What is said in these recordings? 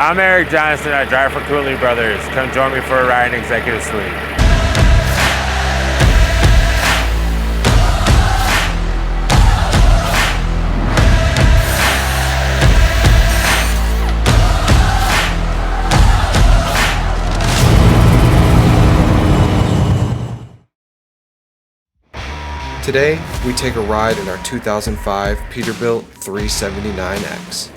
I'm Eric Johnson. I drive for Cooley Brothers. Come join me for a ride in Executive Suite. Today, we take a ride in our 2005 Peterbilt 379X.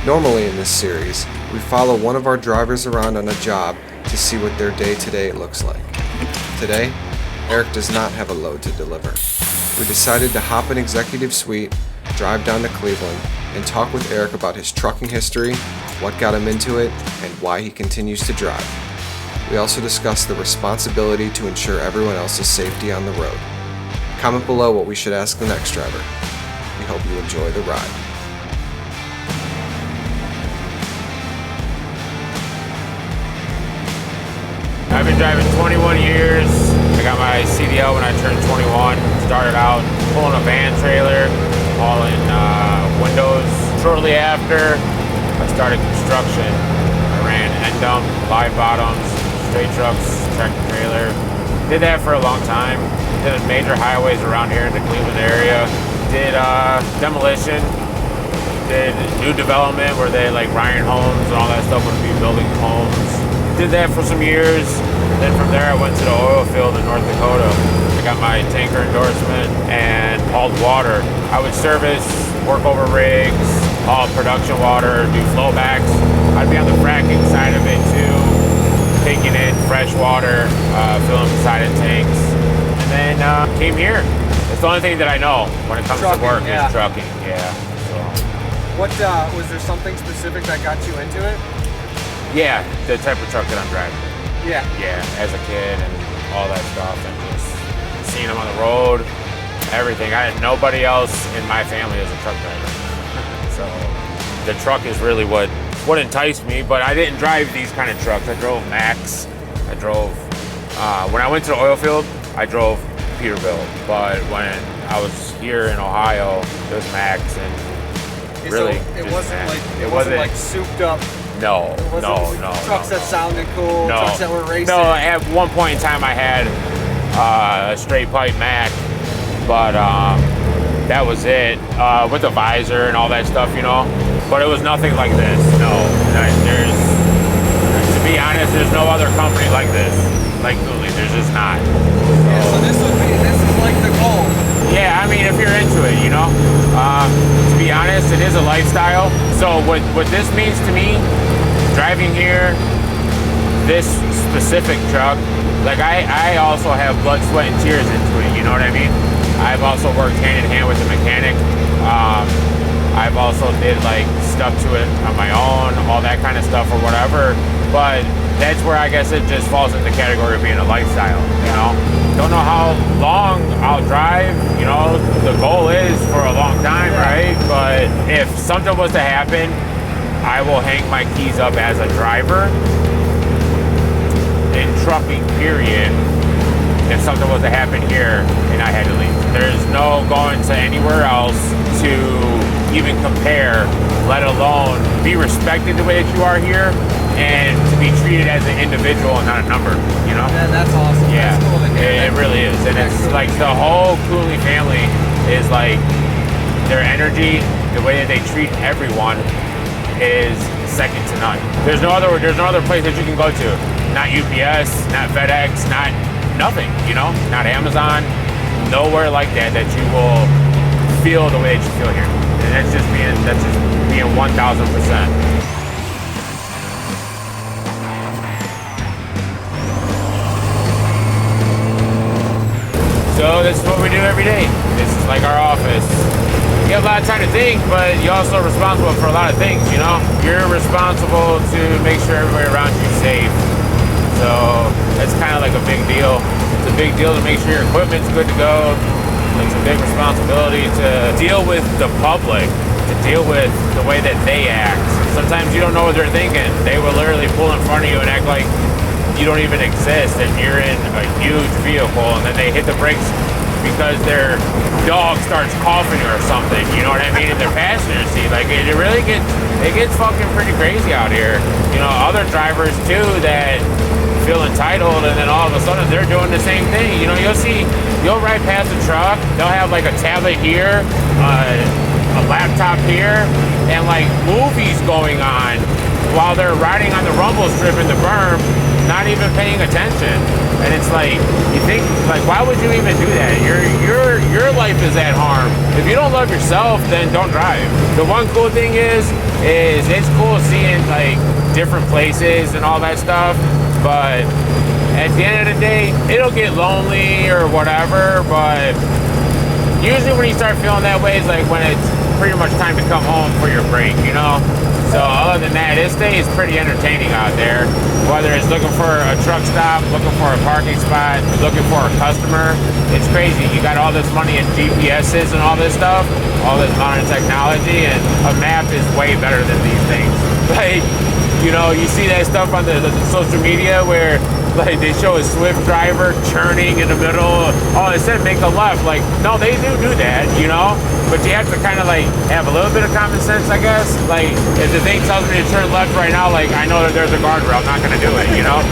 Normally in this series, we follow one of our drivers around on a job to see what their day-to-day looks like. Today, Eric does not have a load to deliver. We decided to hop in Executive Suite, drive down to Cleveland, and talk with Eric about his trucking history, what got him into it, and why he continues to drive. We also discuss the responsibility to ensure everyone else's safety on the road. Comment below what we should ask the next driver. We hope you enjoy the ride. I've been driving 21 years. I got my CDL when I turned 21. Started out pulling a van trailer, hauling windows. Shortly after, I started construction. I ran end dump, live bottoms, straight trucks, tractor trailer. Did that for a long time. Did major highways around here in the Cleveland area. Did demolition. Did new development where they like Ryan Homes and all that stuff would be building homes. Did that for some years. Then from there I went to the oil field in North Dakota. I got my tanker endorsement and hauled water. I would service workover rigs, haul production water, do flowbacks. I'd be on the fracking side of it too, taking in fresh water, filling beside tanks. And then came here. It's the only thing that I know when it comes to work is trucking. Yeah. So. What was there something specific that got you into it? Yeah, the type of truck that I'm driving. Yeah. Yeah, as a kid and all that stuff, and just seeing them on the road, everything. I had nobody else in my family as a truck driver. So the truck is really what enticed me. But I didn't drive these kind of trucks. I drove Max. I drove when I went to the oil field. I drove Peterbilt, but when I was here in Ohio, it was Max, and really, so it wasn't like souped up. No. Trucks that sounded cool. No. Trucks that were racing. No, at one point in time, I had a straight pipe Mac, but that was it with a visor and all that stuff, you know. But it was nothing like this. No, to be honest, there's no other company like this. Like Cooley, there's just not. So this is like the goal. Yeah, I mean, if you're into it, you know. To be honest, it is a lifestyle. So what this means to me, driving here, this specific truck, like I also have blood, sweat, and tears into it. You know what I mean? I've also worked hand in hand with the mechanic. I've also did like stuff to it on my own, all that kind of stuff or whatever. But that's where I guess it just falls in the category of being a lifestyle, you know? Don't know how long I'll drive, you know, the goal is for a long time, right? But if something was to happen, I will hang my keys up as a driver in trucking, period, if something was to happen here and I had to leave. There's no going to anywhere else to even compare, let alone be respected the way that you are here, and to be treated as an individual and not a number, you know? Yeah, that's awesome. Yeah, that's cool to hear. It really is. And it's like the whole Cooley family is like, their energy, the way that they treat everyone is second to none. There's no other place that you can go to. Not UPS, not FedEx, not nothing, you know? Not Amazon, nowhere like that you will feel the way that you feel here. And that's just being 1000%. So this is what we do every day. This is like our office. You have a lot of time to think, but you're also responsible for a lot of things, you know? You're responsible to make sure everybody around you is safe. So that's kind of like a big deal. It's a big deal to make sure your equipment's good to go. It's a big responsibility to deal with the public, to deal with the way that they act. Sometimes you don't know what they're thinking. They will literally pull in front of you and act like you don't even exist and you're in a huge vehicle, and then they hit the brakes because their dog starts coughing or something, you know what I mean, in their passenger seat. Like, it it gets fucking pretty crazy out here. You know, other drivers too that feel entitled, and then all of a sudden they're doing the same thing. You know, you'll ride past a truck, they'll have like a tablet here, a laptop here, and like movies going on while they're riding on the rumble strip in the berm, not even paying attention. And it's like, you think, like, why would you even do that? Your life is at harm. If you don't love yourself, then don't drive. The one cool thing is it's cool seeing like different places and all that stuff, but at the end of the day, it'll get lonely or whatever. But usually when you start feeling that way, it's like when it's pretty much time to come home for your break, you know? So other than that, it stays pretty entertaining out there. Whether it's looking for a truck stop, looking for a parking spot, looking for a customer, it's crazy. You got all this money in GPSs and all this stuff, all this modern technology, and a map is way better than these things. Like, you know, you see that stuff on the social media where like they show a Swift driver churning in the middle. Oh, it said make a left. Like, no, they do that, you know? But you have to kind of like have a little bit of common sense, I guess. Like, if the thing tells me to turn left right now, like I know that there's a guardrail, I'm not gonna do it, you know?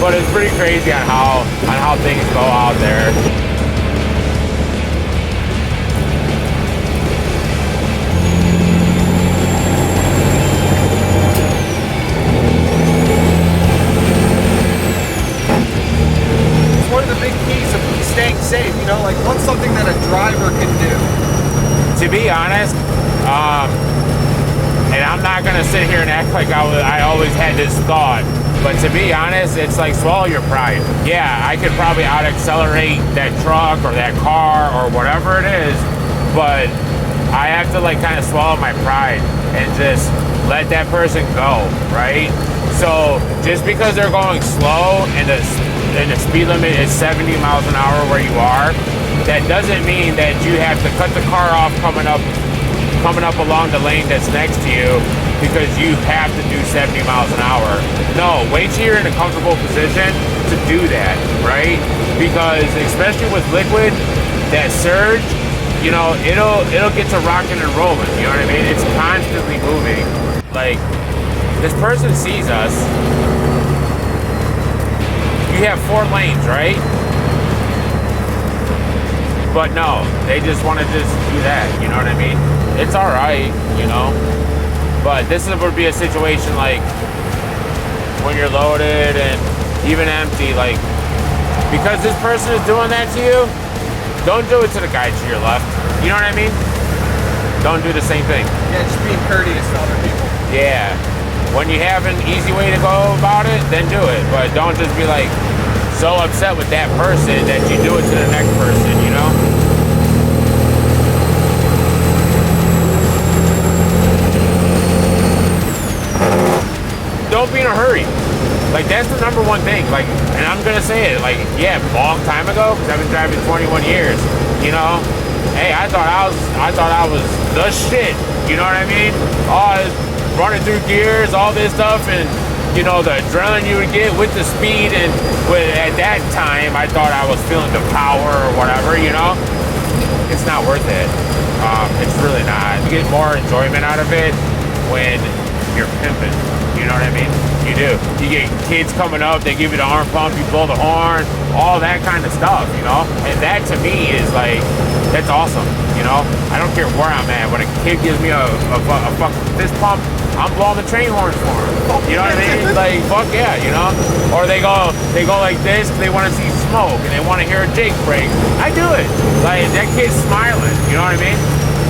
But it's pretty crazy on how things go out there. Staying safe, you know, like what's something that a driver can do? To be honest, and I'm not gonna sit here and act like I always had this thought, but to be honest, it's like swallow your pride. Yeah, I could probably out accelerate that truck or that car or whatever it is, but I have to like kind of swallow my pride and just let that person go, right? So just because they're going slow and the speed limit is 70 miles an hour where you are, that doesn't mean that you have to cut the car off coming up along the lane that's next to you because you have to do 70 miles an hour. No, wait till you're in a comfortable position to do that, right? Because especially with liquid, that surge, you know, it'll get to rocking and rolling, you know what I mean? It's constantly moving. Like, this person sees us. You have 4 lanes, right? But no, they just want to just do that, you know what I mean? It's all right, you know? But this would be a situation like when you're loaded and even empty, like, because this person is doing that to you, don't do it to the guy to your left. You know what I mean? Don't do the same thing. Yeah, just being courteous to other people. Yeah. When you have an easy way to go about it, then do it. But don't just be like so upset with that person that you do it to the next person, you know? Don't be in a hurry. Like, that's the number one thing. Like, and I'm gonna say it, like, yeah, a long time ago, because I've been driving 21 years, you know? Hey, I thought I was the shit, you know what I mean? Oh, running through gears, all this stuff, and you know, the adrenaline you would get with the speed, and at that time I thought I was feeling the power or whatever, you know. It's not worth it. It's really not. You get more enjoyment out of it when you're pimping, you know what I mean? You do. You get kids coming up, they give you the arm pump, you blow the horn, all that kind of stuff, you know. And that to me is like, that's awesome, you know. I don't care where I'm at. When a kid gives me a fucking fist pump, I'm blowing the train horns for him. You know what I mean? Like, fuck yeah, you know? Or they go like this, they want to see smoke, and they want to hear a Jake break. I do it. Like, that kid's smiling, you know what I mean?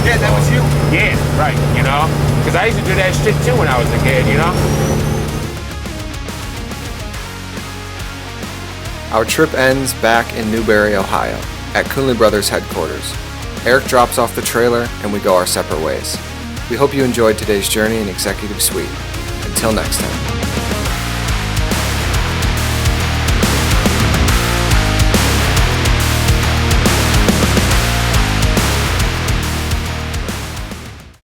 Yeah, that was you. Yeah, right, you know? Because I used to do that shit too when I was a kid, you know? Our trip ends back in Newberry, Ohio, at Coonley Brothers headquarters. Eric drops off the trailer and we go our separate ways. We hope you enjoyed today's journey in Executive Suite. Until next time.